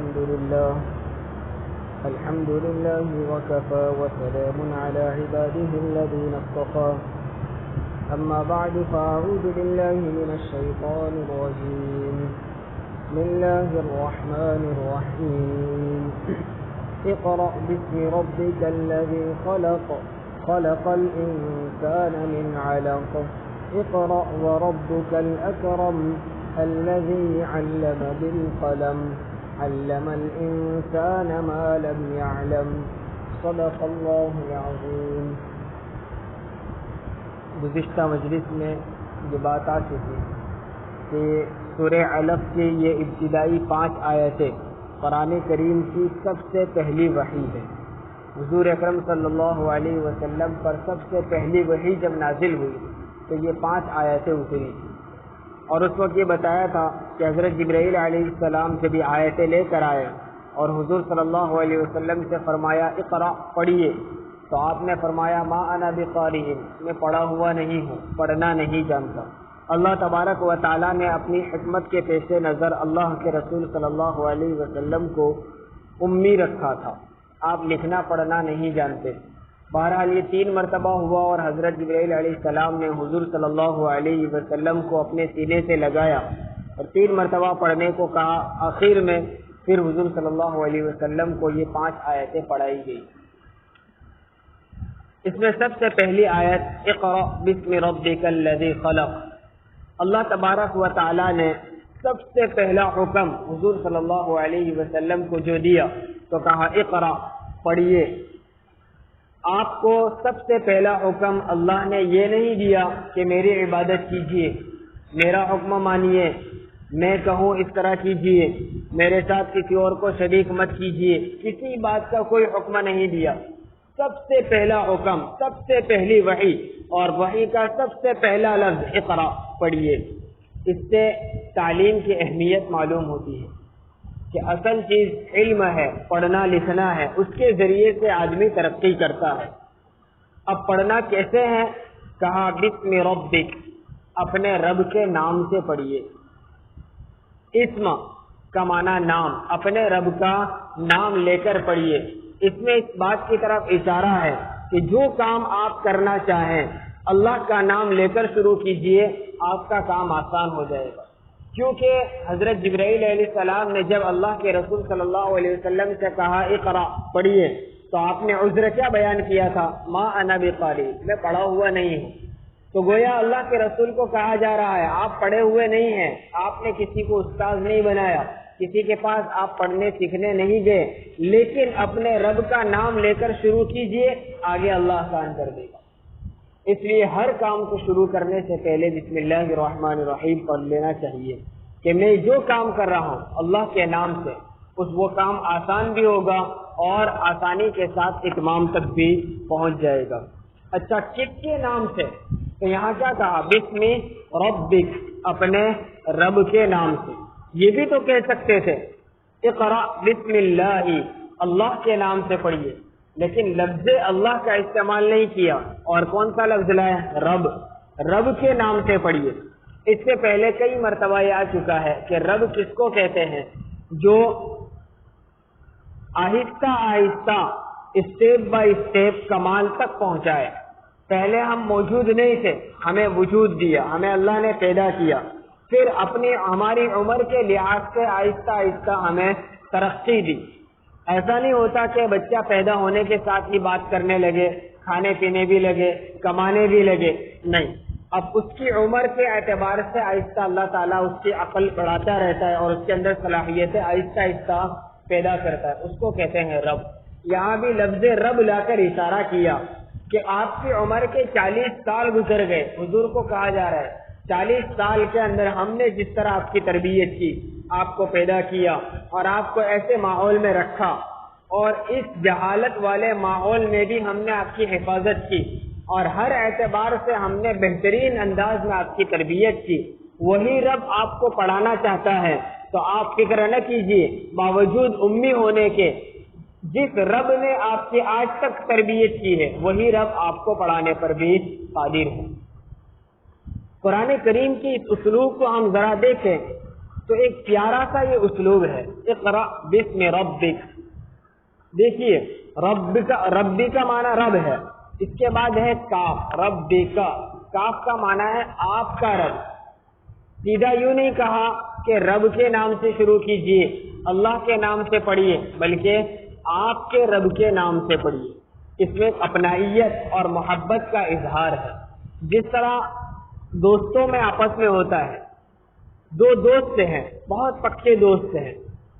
الحمد لله وكفى وسلام على عباده الذين اصطفى أما بعد فأعوذ بالله من الشيطان الرجيم بسم الله الرحمن الرحيم اقرأ باسم ربك الذي خلق الإنسان من علق اقرأ وربك الأكرم الذي علم بالقلم علم الإنسان ما لم يعلم صدق الله العظيم. گزشتہ مجلس میں یہ بات آ چکی کہ سورہ علق کی یہ ابتدائی 5 آیتیں قرآن کریم کی سب سے پہلی وحی ہے. حضور اکرم صلی اللہ علیہ وسلم پر سب سے پہلی وحی جب نازل ہوئی تو یہ 5 آیتیں اتری تھیں، اور اس وقت یہ بتایا تھا کہ حضرت جبرائیل علیہ السلام جب یہ آیتیں لے کر آئے اور حضور صلی اللہ علیہ وسلم سے فرمایا اقرأ پڑھیے، تو آپ نے فرمایا ما انا بقارئ، میں پڑھا ہوا نہیں ہوں، پڑھنا نہیں جانتا. اللہ تبارک و تعالیٰ نے اپنی حکمت کے پیش نظر اللہ کے رسول صلی اللہ علیہ وسلم کو امی رکھا تھا، آپ لکھنا پڑھنا نہیں جانتے. بہرحال یہ 3 مرتبہ ہوا اور حضرت جبرائیل علیہ السلام نے حضور صلی اللہ علیہ وسلم کو اپنے سینے سے لگایا اور 3 مرتبہ پڑھنے کو کہا. آخر میں پھر حضور صلی اللہ علیہ وسلم کو یہ 5 آیتیں پڑھائی گئی. اس میں سب سے پہلی آیت اقرأ باسم ربک الذی خلق. اللہ تبارک و تعالی نے سب سے پہلا حکم حضور صلی اللہ علیہ وسلم کو جو دیا تو کہا اقرأ پڑھیے. آپ کو سب سے پہلا حکم اللہ نے یہ نہیں دیا کہ میری عبادت کیجیے، میرا حکم مانیے، میں کہوں اس طرح کیجیے، میرے ساتھ کسی اور کو شریک مت کیجیے، کسی بات کا کوئی حکم نہیں دیا. سب سے پہلا حکم، سب سے پہلی وحی، اور وحی کا سب سے پہلا لفظ اقرأ پڑھیے. اس سے تعلیم کی اہمیت معلوم ہوتی ہے کہ اصل چیز علم ہے، پڑھنا لکھنا ہے، اس کے ذریعے سے آدمی ترقی کرتا ہے. اب پڑھنا کیسے ہے؟ کہا بسم ربک، اپنے رب کے نام سے پڑھیے. اسم کا معنی نام، اپنے رب کا نام لے کر پڑھیے. اس میں اس بات کی طرف اشارہ ہے کہ جو کام آپ کرنا چاہیں اللہ کا نام لے کر شروع کیجئے، آپ کا کام آسان ہو جائے گا. کیونکہ حضرت جبرائیل علیہ السلام نے جب اللہ کے رسول صلی اللہ علیہ وسلم سے کہا اقرأ پڑھیے تو آپ نے عذر کیا بیان کیا تھا؟ ما انا بقاری، میں پڑھا ہوا نہیں ہوں. تو گویا اللہ کے رسول کو کہا جا رہا ہے آپ پڑھے ہوئے نہیں ہیں، آپ نے کسی کو استاد نہیں بنایا، کسی کے پاس آپ پڑھنے سیکھنے نہیں گئے، لیکن اپنے رب کا نام لے کر شروع کیجئے، آگے اللہ آسان کر دے گا. اس لیے ہر کام کو شروع کرنے سے پہلے بسم اللہ الرحمن الرحیم پڑھ لینا چاہیے کہ میں جو کام کر رہا ہوں اللہ کے نام سے، وہ کام آسان بھی ہوگا اور آسانی کے ساتھ اتمام تک بھی پہنچ جائے گا. اچھا، کس کے نام سے؟ تو یہاں کیا کہا؟ بسم ربک، اپنے رب کے نام سے. یہ بھی تو کہہ سکتے تھے اقرأ بسم اللہ، اللہ کے نام سے پڑھیے، لیکن لفظ اللہ کا استعمال نہیں کیا. اور کون سا لفظ لائے؟ رب. رب کے نام سے پڑھیے. اس سے پہلے کئی مرتبہ یہ آ چکا ہے کہ رب کس کو کہتے ہیں؟ جو آہستہ آہستہ اسٹیپ بائی اسٹیپ کمال تک پہنچائے. پہلے ہم موجود نہیں تھے، ہمیں وجود دیا، ہمیں اللہ نے پیدا کیا، پھر ہماری عمر کے لحاظ سے آہستہ آہستہ ہمیں ترقی دی. ایسا نہیں ہوتا کہ بچہ پیدا ہونے کے ساتھ ہی بات کرنے لگے، کھانے پینے بھی لگے، کمانے بھی لگے، نہیں. اب اس کی عمر کے اعتبار سے آہستہ اللہ تعالیٰ اس کی عقل بڑھاتا رہتا ہے اور اس کے اندر صلاحیتیں آہستہ آہستہ پیدا کرتا ہے. اس کو کہتے ہیں رب. یہاں بھی لفظ رب لا کر اشارہ کیا کہ آپ کی عمر کے 40 سال گزر گئے. حضور کو کہا جا رہا ہے 40 سال کے اندر ہم نے جس طرح آپ کی تربیت کی، آپ کو پیدا کیا اور آپ کو ایسے ماحول میں رکھا، اور اس جہالت والے ماحول میں بھی ہم نے آپ کی حفاظت کی اور ہر اعتبار سے ہم نے بہترین انداز میں آپ کی تربیت کی. وہی رب آپ کو پڑھانا چاہتا ہے. تو آپ فکر نہ کیجیے، باوجود امی ہونے کے جس رب نے آپ کی آج تک تربیت کی ہے وہی رب آپ کو پڑھانے پر بھی قادر ہے. قرآن کریم کی اس اسلوب کو ہم ذرا دیکھیں تو ایک پیارا سا یہ اسلوب ہے، اقرأ بسم ربک. دیکھیے ربی کا معنی رب ہے، اس کے بعد ہے کاف، ربک، کاف کا معنی ہے آپ کا رب. سیدھا یوں نہیں کہا کہ رب کے نام سے شروع کیجئے، اللہ کے نام سے پڑھیے، بلکہ آپ کے رب کے نام سے پڑھیے. اس میں اپنائیت اور محبت کا اظہار ہے. جس طرح دوستوں میں آپس میں ہوتا ہے، دو دوست ہیں، بہت پکے دوست ہیں،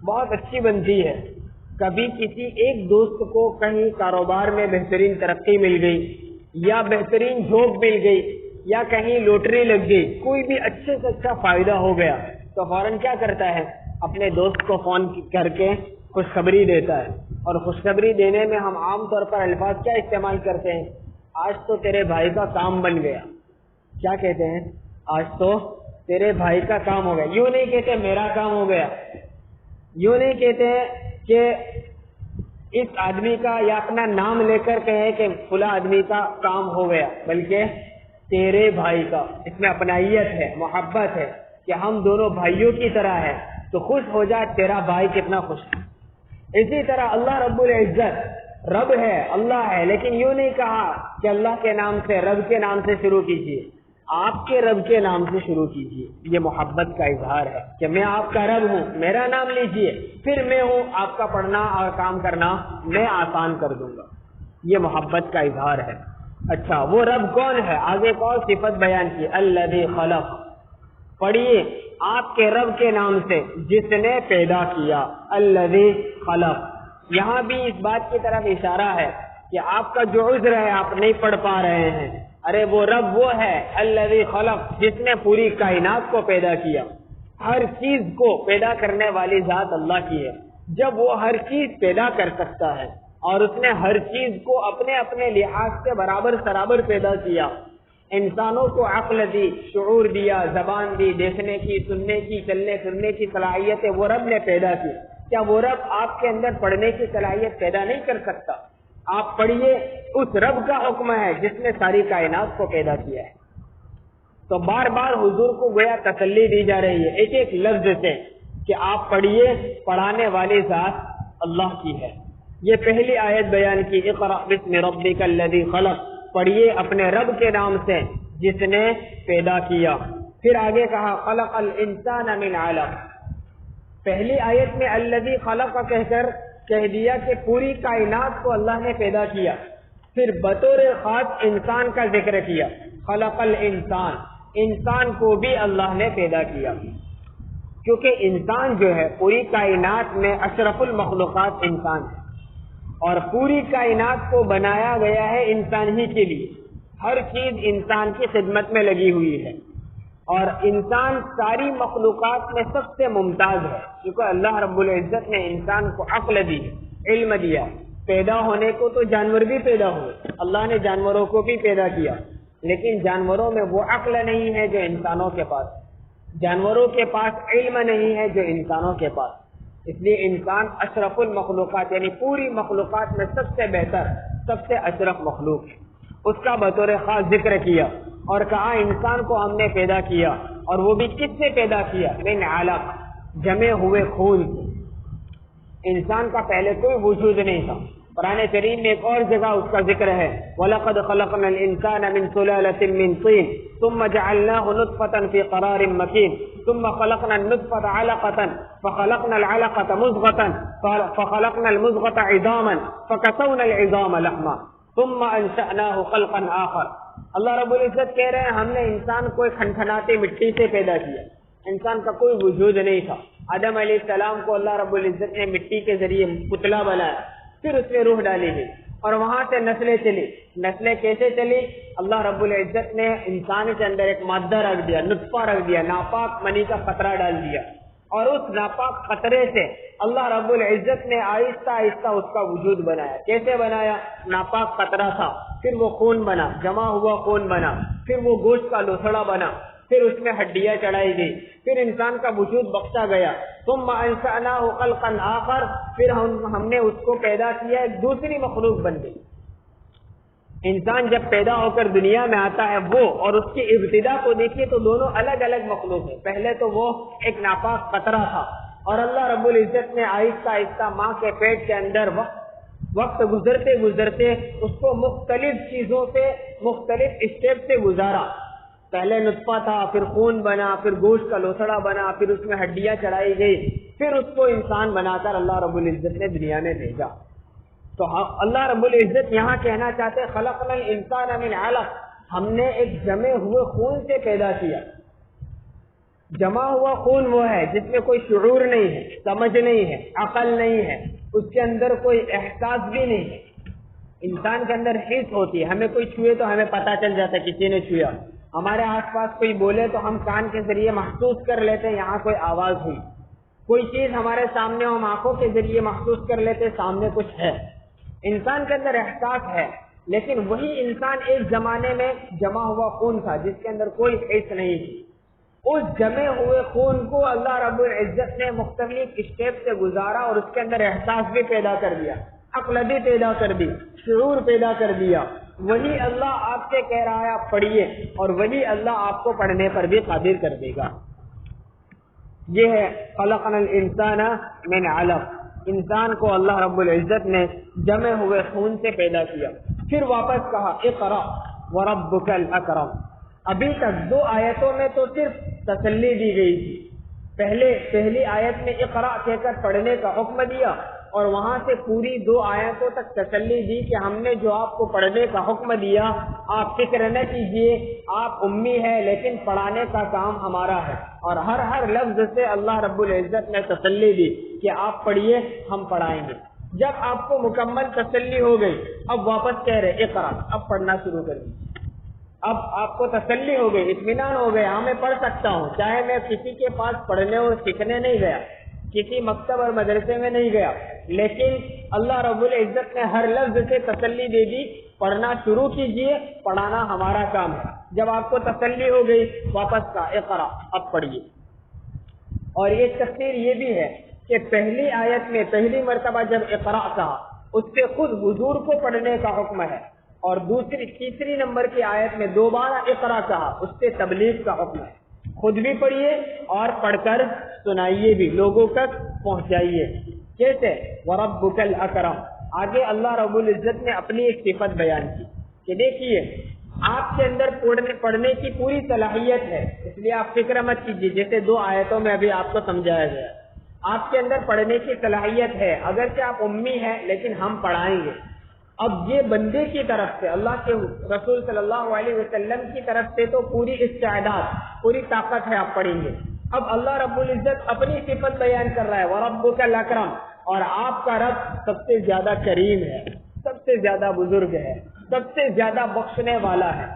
بہت اچھی بنتی ہے. کبھی کسی ایک دوست کو کہیں کاروبار میں بہترین ترقی مل گئی، یا بہترین جاب مل گئی، یا کہیں لوٹری لگ گئی، کوئی بھی اچھے سے اچھا فائدہ ہو گیا، تو فوراً کیا کرتا ہے؟ اپنے دوست کو فون کر کے خوشخبری دیتا ہے. اور خوشخبری دینے میں ہم عام طور پر الفاظ کیا استعمال کرتے ہیں؟ آج تو تیرے بھائی کا کام بن گیا. کیا کہتے ہیں؟ آج تو تیرے بھائی کا کام ہو گیا. یوں نہیں کہتے میرا کام ہو گیا، یوں نہیں کہتے کہ اس آدمی کا یا اپنا نام لے کر کہے کہ فلاں آدمی کا کام ہو گیا، بلکہ تیرے بھائی کا. اس میں اپنائیت ہے، محبت ہے کہ ہم دونوں بھائیوں کی طرح ہے، تو خوش ہو جائے تیرا بھائی کتنا خوش ہے. اسی طرح اللہ رب العزت رب ہے، اللہ ہے، لیکن یوں نہیں کہا کہ اللہ کے نام سے، رب کے نام سے شروع کیجیے، آپ کے رب کے نام سے شروع کیجیے. یہ محبت کا اظہار ہے کہ میں آپ کا رب ہوں، میرا نام لیجیے، پھر میں ہوں، آپ کا پڑھنا اور کام کرنا میں آسان کر دوں گا. یہ محبت کا اظہار ہے. اچھا، وہ رب کون ہے؟ آگے کون صفت بیان کی؟ الذی خلق. پڑھیے آپ کے رب کے نام سے جس نے پیدا کیا. الذی خلق. یہاں بھی اس بات کی طرف اشارہ ہے کہ آپ کا جو عذر ہے، آپ نہیں پڑھ پا رہے ہیں، ارے وہ رب وہ ہے الذی خلق جس نے پوری کائنات کو پیدا کیا. ہر چیز کو پیدا کرنے والی ذات اللہ کی ہے. جب وہ ہر چیز پیدا کر سکتا ہے اور اس نے ہر چیز کو اپنے اپنے لحاظ سے برابر سرابر پیدا کیا، انسانوں کو عقل دی، شعور دیا، زبان دی، دیکھنے کی، سننے کی، چلنے پھرنے کی صلاحیتیں وہ رب نے پیدا کی. کیا وہ رب آپ کے اندر پڑھنے کی صلاحیت پیدا نہیں کر سکتا؟ آپ پڑھیے، اس رب کا حکم ہے جس نے ساری کائنات کو پیدا کیا ہے. تو بار بار حضور کو گویا تسلی دی جا رہی ہے ایک ایک لفظ سے کہ آپ پڑھیے، پڑھانے والی ذات اللہ کی ہے. یہ پہلی آیت بیان کی، اقرأ بسم ربک الذی خلق. پڑھیے اپنے رب کے نام سے جس نے پیدا کیا. پھر آگے کہا خلق الانسان من علق. پہلی آیت میں الذی خلق کہہ کر کہہ دیا کہ پوری کائنات کو اللہ نے پیدا کیا. پھر بطور خاص انسان کا ذکر کیا، خلق الانسان، انسان کو بھی اللہ نے پیدا کیا. کیونکہ انسان جو ہے پوری کائنات میں اشرف المخلوقات انسان ہے، اور پوری کائنات کو بنایا گیا ہے انسان ہی کے لیے. ہر چیز انسان کی خدمت میں لگی ہوئی ہے، اور انسان ساری مخلوقات میں سب سے ممتاز ہے. کیونکہ اللہ رب العزت نے انسان کو عقل دی، علم دیا. پیدا ہونے کو تو جانور بھی پیدا ہوئے، اللہ نے جانوروں کو بھی پیدا کیا، لیکن جانوروں میں وہ عقل نہیں ہے جو انسانوں کے پاس، جانوروں کے پاس علم نہیں ہے جو انسانوں کے پاس. اس لیے انسان اشرف المخلوقات، یعنی پوری مخلوقات میں سب سے بہتر، سب سے اشرف مخلوق ہے. اس کا بطور خاص ذکر کیا اور کہا انسان کو ہم نے پیدا کیا، اور وہ بھی کس سے پیدا کیا؟ من علق، جمے ہوئے خون. انسان کا پہلے کوئی وجود نہیں تھا. قرآن کریم میں ایک اور جگہ اس کا ذکر ہے، وَلَقَدْ خَلَقْنَا الْإِنسَانَ مِنْ سُلَالَةٍ مِنْ طِينٍ ثُمَّ جَعَلْنَاهُ نُطْفَةً فِي قَرَارٍ مَكِينٍ ثُمَّ خَلَقْنَا النُّطْفَةَ عَلَقَةً فَخَلَقْنَا الْعَلَقَةَ مُضْغَةً فَخَلَقْنَا الْمُضْغَةَ عِظَامًا فَكَسَوْنَا الْعِظَامَ لَحْمًا ثُمَّ أَنشَأْنَاهُ خَلْقًا آخَرَ. اللہ رب العزت کہہ رہے ہیں ہم نے انسان کو ایک کھنکھناتی مٹی سے پیدا کیا. انسان کا کوئی وجود نہیں تھا. آدم علیہ السلام کو اللہ رب العزت نے مٹی کے ذریعے پتلا بنایا، پھر اس میں روح ڈالی گئی، اور وہاں سے نسلیں چلی. نسلیں کیسے چلی؟ اللہ رب العزت نے انسان کے اندر ایک مادہ رکھ دیا، نطفہ رکھ دیا، ناپاک منی کا قطرہ ڈال دیا، اور اس ناپاک قطرے سے اللہ رب العزت نے آہستہ آہستہ اس کا وجود بنایا. کیسے بنایا؟ ناپاک قطرہ تھا، پھر وہ خون بنا، جمع ہوا خون بنا، پھر وہ گوشت کا لوتھڑا بنا، پھر اس میں ہڈیاں چڑھائی گئی، پھر انسان کا وجود بخشا گیا. ثم انشأناه خلقا آخر، پھر ہم نے اس کو پیدا کیا، ایک دوسری مخلوق بن گئی. انسان جب پیدا ہو کر دنیا میں آتا ہے وہ اور اس کی ابتدا کو دیکھیے تو دونوں الگ الگ مخلوق ہیں. پہلے تو وہ ایک ناپاک قطرہ تھا اور اللہ رب العزت نے آہستہ آہستہ ماں کے پیٹ کے اندر وقت گزرتے گزرتے اس کو مختلف چیزوں سے مختلف اسٹیپ سے گزارا. پہلے نطفہ تھا، پھر خون بنا، پھر گوشت کا لوسڑا بنا، پھر اس میں ہڈیاں چڑھائی گئی، پھر اس کو انسان بنا کر اللہ رب العزت نے دنیا میں بھیجا. تو اللہ رب العزت یہاں کہنا چاہتے خلقنا الانسان من علق، ہم نے ایک جمے ہوئے خون سے پیدا کیا. جمع ہوا خون وہ ہے جس میں کوئی شعور نہیں ہے، سمجھ نہیں ہے، عقل نہیں ہے، اس کے اندر کوئی احساس بھی نہیں ہے. انسان کے اندر حس ہوتی ہے، ہمیں کوئی چھوئے تو ہمیں پتہ چل جاتا ہے کسی نے چھویا. ہمارے آس پاس کوئی بولے تو ہم کان کے ذریعے محسوس کر لیتے ہیں یہاں کوئی آواز ہوئی. کوئی چیز ہمارے سامنے ہم آنکھوں کے ذریعے محسوس کر لیتے سامنے کچھ ہے. انسان کے اندر احساس ہے، لیکن وہی انسان ایک زمانے میں جمع ہوا خون تھا جس کے اندر کوئی حس نہیں تھی. اس جمے ہوئے خون کو اللہ رب العزت نے مختلف اسٹیپ سے گزارا اور اس کے اندر احساس بھی پیدا کر دیا، عقل بھی پیدا کر دی، شعور پیدا کر دیا. وہی اللہ آپ سے کہہ رہا ہے آپ پڑھیے، اور وہی اللہ آپ کو پڑھنے پر بھی قادر کر دے گا. یہ ہے خلقنا الانسان من علق. انسان کو اللہ رب العزت نے جمے ہوئے خون سے پیدا کیا. پھر واپس کہا اقرا وربک الاکرم. ابھی تک 2 آیتوں میں تو صرف تسلی دی گئی تھی. پہلی آیت میں اقرا کہہ کر پڑھنے کا حکم دیا اور وہاں سے پوری 2 آیتوں تک تسلی دی کہ ہم نے جو آپ کو پڑھنے کا حکم دیا آپ فکر نہ کیجیے، آپ امی ہے لیکن پڑھانے کا کام ہمارا ہے. اور ہر لفظ سے اللہ رب العزت نے تسلی دی کہ آپ پڑھیے، ہم پڑھائیں گے. جب آپ کو مکمل تسلی ہو گئی اب واپس کہہ رہے اقرا، اب پڑھنا شروع کر دیجیے. اب آپ کو تسلی ہو گئی، اطمینان ہو گیا، میں پڑھ سکتا ہوں، چاہے میں کسی کے پاس پڑھنے اور سیکھنے نہیں گیا، کسی مکتب اور مدرسے میں نہیں گیا، لیکن اللہ رب العزت نے ہر لفظ سے تسلی دے دی پڑھنا شروع کیجئے، پڑھانا ہمارا کام ہے. جب آپ کو تسلی ہو گئی واپس کا اقرا، اب پڑھیے. اور یہ تفسیر یہ بھی ہے کہ پہلی آیت میں پہلی مرتبہ جب اقرا کہا اس سے خود حضور کو پڑھنے کا حکم ہے، اور تیسری نمبر کی آیت میں دوبارہ اقرا کہا اس سے تبلیغ کا حکم ہے. خود بھی پڑھیے اور پڑھ کر سنائیے بھی، لوگوں تک پہنچائیے. کیسے؟ وَرَبُّكَ الْأَكْرَمُ. آگے اللہ رب العزت نے اپنی ایک صفت بیان کی کہ دیکھیے آپ کے اندر پڑھنے کی پوری صلاحیت ہے، اس لیے آپ فکر مت کیجیے. جیسے 2 آیتوں میں ابھی آپ کو سمجھایا گیا، آپ کے اندر پڑھنے کی صلاحیت ہے، اگرچہ آپ امی ہیں لیکن ہم پڑھائیں گے. اب یہ بندے کی طرف سے، اللہ کے رسول صلی اللہ علیہ وسلم کی طرف سے تو پوری استعداد، پوری طاقت ہے، آپ پڑھیں گے. اب اللہ رب العزت اپنی صفت بیان کر رہا ہے وَرَبُّكَ الْأَكْرَمُ، اور آپ کا رب سب سے زیادہ کریم ہے، سب سے زیادہ بزرگ ہے، سب سے زیادہ بخشنے والا ہے.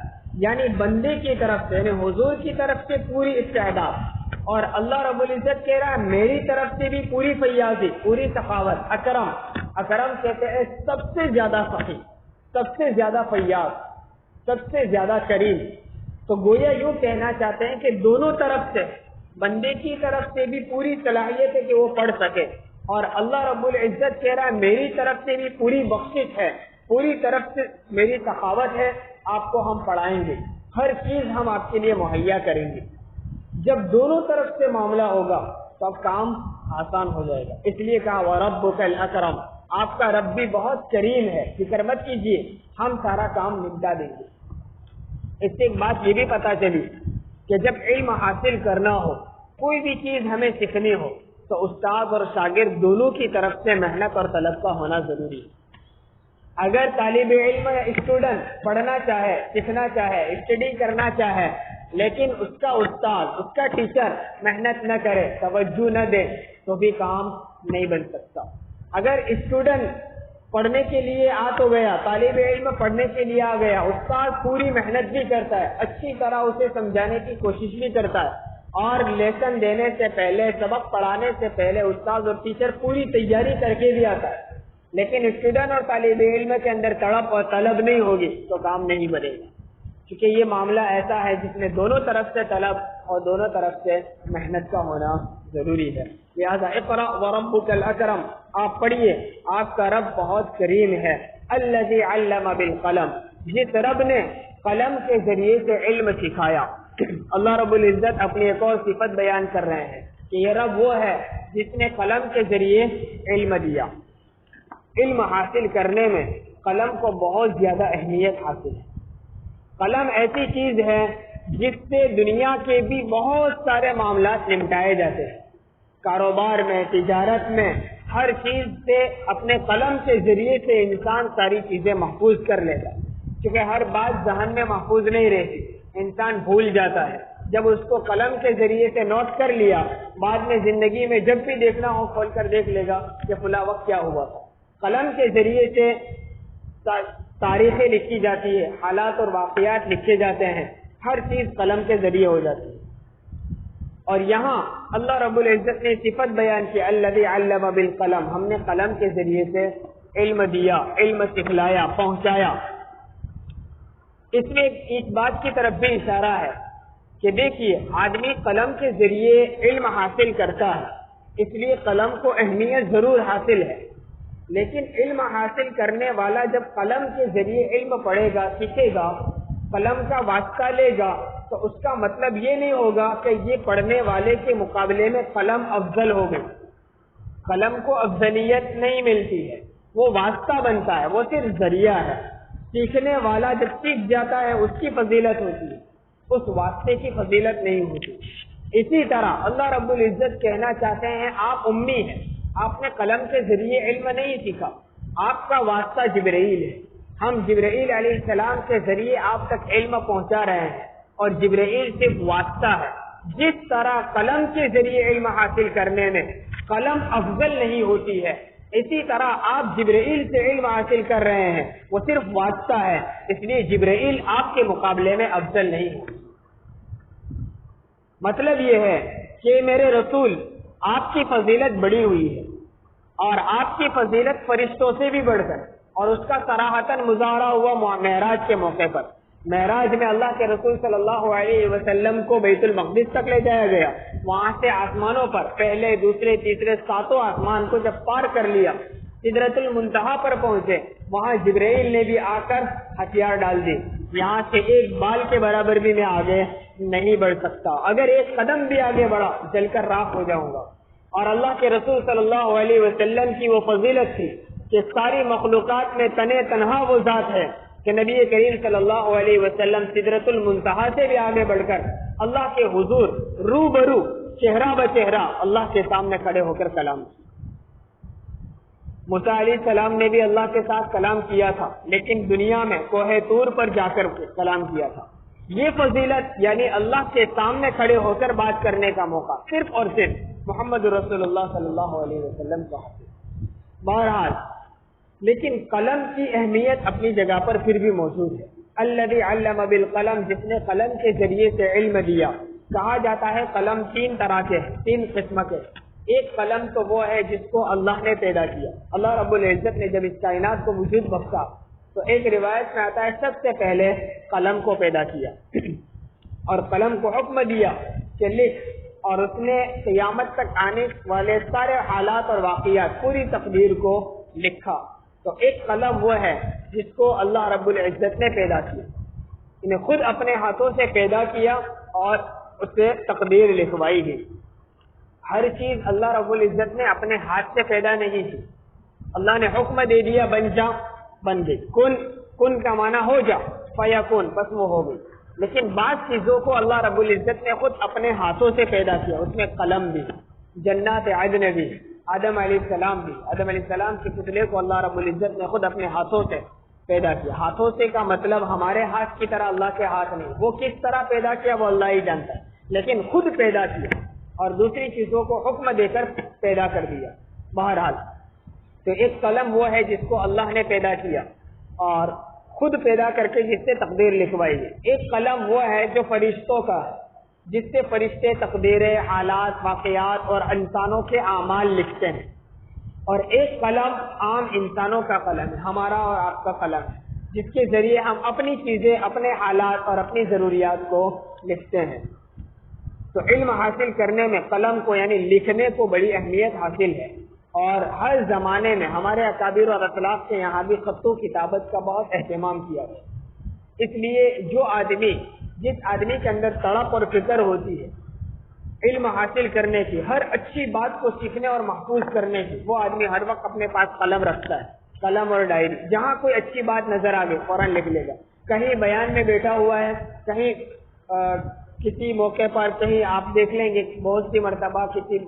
یعنی بندے کی طرف سے، یعنی حضور کی طرف سے پوری استعداد، اور اللہ رب العزت کہہ رہا ہے میری طرف سے بھی پوری فیاضی، پوری سخاوت. اکرم، اکرم کہتے ہیں سب سے زیادہ سخی، سب سے زیادہ فیاض، سب سے زیادہ کریم. تو گویا یوں کہنا چاہتے ہیں کہ دونوں طرف سے، بندے کی طرف سے بھی پوری صلاحیت ہے کہ وہ پڑھ سکے، اور اللہ رب العزت کہہ رہا ہے میری طرف سے بھی پوری بخشش ہے، پوری طرف سے میری سخاوت ہے، آپ کو ہم پڑھائیں گے، ہر چیز ہم آپ کے لیے مہیا کریں گے. جب دونوں طرف سے معاملہ ہوگا تو اب کام آسان ہو جائے گا. اس لیے کہا وَرَبُّكَ الْأَكْرَمُ، آپ کا رب بھی بہت کریم ہے، فکر مت کیجیے، ہم سارا کام نمٹا دیں گے. اس سے ایک بات یہ بھی پتا چلی کہ جب علم حاصل کرنا ہو، کوئی بھی چیز ہمیں سیکھنی ہو، تو استاد اور شاگرد دونوں کی طرف سے محنت اور طلب کا ہونا ضروری ہے. اگر طالب علم یا اسٹوڈنٹ پڑھنا چاہے، سیکھنا چاہے، اسٹڈی کرنا چاہے، لیکن اس کا استاد، اس کا ٹیچر محنت نہ کرے، توجہ نہ دے، تو بھی کام نہیں بن سکتا. اگر اسٹوڈنٹ پڑھنے کے لیے آ تو گیا، طالب علم پڑھنے کے لیے آ گیا، استاد پوری محنت بھی کرتا ہے، اچھی طرح اسے سمجھانے کی کوشش بھی کرتا ہے، اور لیسن دینے سے پہلے، سبق پڑھانے سے پہلے استاد اور ٹیچر پوری تیاری کر کے بھی آتا ہے، لیکن اسٹوڈنٹ اور طالب علم کے اندر تڑپ اور طلب نہیں ہوگی تو کام نہیں بنے گا. کیونکہ یہ معاملہ ایسا ہے جس میں دونوں طرف سے طلب اور دونوں طرف سے محنت کا ہونا ضروری ہے. لہذا اقرأ وربک الاکرم، آپ پڑھیے، آپ کا رب بہت کریم ہے. الذی علم بالقلم، جس رب نے قلم کے ذریعے سے علم سکھایا، اللہ رب العزت اپنی ایک اور صفت بیان کر رہے ہیں کہ یہ رب وہ ہے جس نے قلم کے ذریعے علم دیا۔ علم حاصل کرنے میں قلم کو بہت زیادہ اہمیت حاصل ہے۔ قلم ایسی چیز ہے جس سے دنیا کے بھی بہت سارے معاملات نمٹائے جاتے ہیں، کاروبار میں، تجارت میں، ہر چیز سے اپنے قلم کے ذریعے سے انسان ساری چیزیں محفوظ کر لیتا ہے، کیونکہ ہر بات ذہن میں محفوظ نہیں رہتی، انسان بھول جاتا ہے۔ جب اس کو قلم کے ذریعے سے نوٹ کر لیا، بعد میں زندگی میں جب بھی دیکھنا ہو کھول کر دیکھ لے گا کہ فلاں وقت کیا ہوا تھا۔ قلم کے ذریعے سے تاریخیں لکھی جاتی ہے، حالات اور واقعات لکھے جاتے ہیں، ہر چیز قلم کے ذریعے ہو جاتی ہے۔ اور یہاں اللہ رب العزت نے صفت بیان کی، الذی علم بالقلم، ہم نے قلم کے ذریعے سے علم دیا، علم سکھلایا، پہنچایا۔ اس میں ایک بات کی طرف بھی اشارہ ہے کہ دیکھیے، آدمی قلم کے ذریعے علم حاصل کرتا ہے، اس لیے قلم کو اہمیت ضرور حاصل ہے، لیکن علم حاصل کرنے والا جب قلم کے ذریعے علم پڑھے گا، سیکھے گا، قلم کا واسطہ لے گا، تو اس کا مطلب یہ نہیں ہوگا کہ یہ پڑھنے والے کے مقابلے میں قلم افضل ہو گئی۔ قلم کو افضلیت نہیں ملتی ہے، وہ واسطہ بنتا ہے، وہ صرف ذریعہ ہے۔ سیکھنے والا جب سیکھ جاتا ہے اس کی فضیلت ہوتی ہے، اس واسطے کی فضیلت نہیں ہوتی۔ اسی طرح اللہ رب العزت کہنا چاہتے ہیں آپ امی ہیں، آپ نے قلم کے ذریعے علم نہیں سیکھا، آپ کا واسطہ جبرائیل ہے، ہم جبرائیل علیہ السلام کے ذریعے آپ تک علم پہنچا رہے ہیں، اور جبرائیل صرف واسطہ ہے۔ جس طرح قلم کے ذریعے علم حاصل کرنے میں قلم افضل نہیں ہوتی ہے، اسی طرح آپ جبرائیل سے علم حاصل کر رہے ہیں، وہ صرف واسطہ ہے، اس لیے جبرائیل آپ کے مقابلے میں افضل نہیں ہے۔ مطلب یہ ہے کہ میرے رسول آپ کی فضیلت بڑی ہوئی ہے، اور آپ کی فضیلت فرشتوں سے بھی بڑھ کر، اور اس کا صراحتاً مظاہرہ ہوا معراج کے موقع پر۔ معراج میں اللہ کے رسول صلی اللہ علیہ وسلم کو بیت المقدس تک لے جایا گیا، وہاں سے آسمانوں پر پہلے، دوسرے، تیسرے، ساتوں آسمان کو جب پار کر لیا، سدرۃ المنتہا پر پہنچے، وہاں جبرائیل نے بھی آ کر ہتھیار ڈال دی، یہاں سے ایک بال کے برابر بھی میں آگے نہیں بڑھ سکتا، اگر ایک قدم بھی آگے بڑھا جل کر راکھ ہو جاؤں گا۔ اور اللہ کے رسول صلی اللہ علیہ وسلم کی وہ فضیلت تھی کہ ساری مخلوقات میں تنے تنہا وہ ذات ہے کہ نبی کریم صلی اللہ علیہ وسلم سدرۃ المنتہا سے بھی آگے بڑھ کر اللہ کے حضور روبرو چہرہ بچہرہ اللہ کے سامنے کھڑے ہو کر کلام کیا۔ موسیٰ علیہ السلام نے بھی اللہ کے ساتھ کلام کیا تھا، لیکن دنیا میں کوہ طور پر جا کر کلام کیا تھا۔ یہ فضیلت یعنی اللہ کے سامنے کھڑے ہو کر بات کرنے کا موقع صرف اور صرف محمد رسول اللہ صلی اللہ علیہ وسلم کو حاصل۔ بہرحال لیکن قلم کی اہمیت اپنی جگہ پر پھر بھی موجود ہے۔ الذی علم بالقلم، جس نے قلم کے ذریعے سے علم دیا۔ کہا جاتا ہے قلم تین طرح کے ہیں، تین قسم کے۔ ایک قلم تو وہ ہے جس کو اللہ نے پیدا کیا، اللہ رب العزت نے جب اس کائنات کو وجود بخشا تو ایک روایت میں آتا ہے سب سے پہلے قلم کو پیدا کیا اور قلم کو حکم دیا کہ لکھ، اور اس نے قیامت تک آنے والے سارے حالات اور واقعات، پوری تقدیر کو لکھا۔ تو ایک قلم وہ ہے جس کو اللہ رب العزت نے پیدا کیا، انہیں خود اپنے ہاتھوں سے پیدا کیا اور اسے تقدیر لکھوائی گئی۔ ہر چیز اللہ رب العزت نے اپنے ہاتھ سے پیدا نہیں کی، اللہ نے حکم دے دیا بن جا، بن گئی۔ کن کا معنی ہو جا، فیکون، بس وہ ہو گئی۔ لیکن بعض چیزوں کو اللہ رب العزت نے خود اپنے ہاتھوں سے پیدا کیا، اس میں قلم بھی، جنات عدن بھی، آدم علیہ السلام بھی، آدم علیہ السلام کے پتلے کو اللہ رب العزت نے خود اپنے ہاتھوں سے پیدا کیا۔ ہاتھوں سے کا مطلب ہمارے ہاتھ کی طرح اللہ کے ہاتھ نہیں، وہ کس طرح پیدا کیا وہ اللہ ہی جانتا ہے، لیکن خود پیدا کیا اور دوسری چیزوں کو حکم دے کر پیدا کر دیا۔ بہرحال تو ایک قلم وہ ہے جس کو اللہ نے پیدا کیا اور خود پیدا کر کے جس سے تقدیر لکھوائی گئی۔ ایک قلم وہ ہے جو فرشتوں کا ہے، جس سے فرشتے تقدیریں، حالات، واقعات اور انسانوں کے اعمال لکھتے ہیں، اور ایک قلم عام انسانوں کا قلم ہے، ہمارا اور آپ کا قلم ہے، جس کے ذریعے ہم اپنی چیزیں، اپنے حالات اور اپنی ضروریات کو لکھتے ہیں۔ تو علم حاصل کرنے میں قلم کو یعنی لکھنے کو بڑی اہمیت حاصل ہے، اور ہر زمانے میں ہمارے اکابر اور اسلاف کے یہاں بھی خط و کتابت کا بہت اہتمام کیا ہے۔ اس لیے جس آدمی کے اندر تڑپ اور فکر ہوتی ہے علم حاصل کرنے کی، ہر اچھی بات کو سیکھنے اور محفوظ کرنے کی، وہ آدمی ہر وقت اپنے پاس قلم رکھتا ہے، قلم اور ڈائری. جہاں کوئی اچھی بات نظر آ گئی فوراً لکھ لے گا. کہیں بیان میں بیٹھا ہوا ہے، کہیں کسی موقع پر، کہیں آپ دیکھ لیں گے بہت سی مرتبہ کسی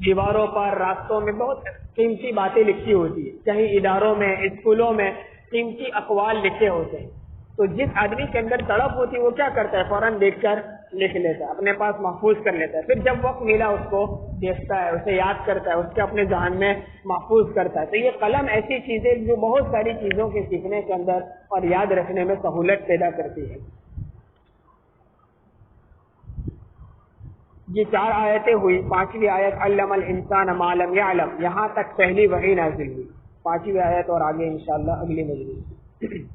دیواروں پر، راستوں میں بہت قیمتی باتیں لکھی ہوتی ہے، کہیں اداروں میں، اسکولوں میں قیمتی اقوال لکھے ہوتے ہیں. تو جس آدمی کے اندر تڑپ ہوتی ہے وہ کیا کرتا ہے؟ فوراً دیکھ کر لکھ لیتا ہے، اپنے پاس محفوظ کر لیتا ہے. پھر جب وقت ملا اس کو دیکھتا ہے، اسے یاد کرتا ہے، اس کے اپنے ذہن میں محفوظ کرتا ہے. تو یہ قلم ایسی چیز ہے جو بہت ساری چیزوں کے سیکھنے کے اندر اور یاد رکھنے میں سہولت پیدا کرتی ہے. یہ 4 آیتیں ہوئی. 5ویں آیت علم الانسان ما لم يعلم، یہاں تک پہلی وحی نازل ہوئی. 5ویں آیت اور آگے انشاءاللہ اگلی مجلس.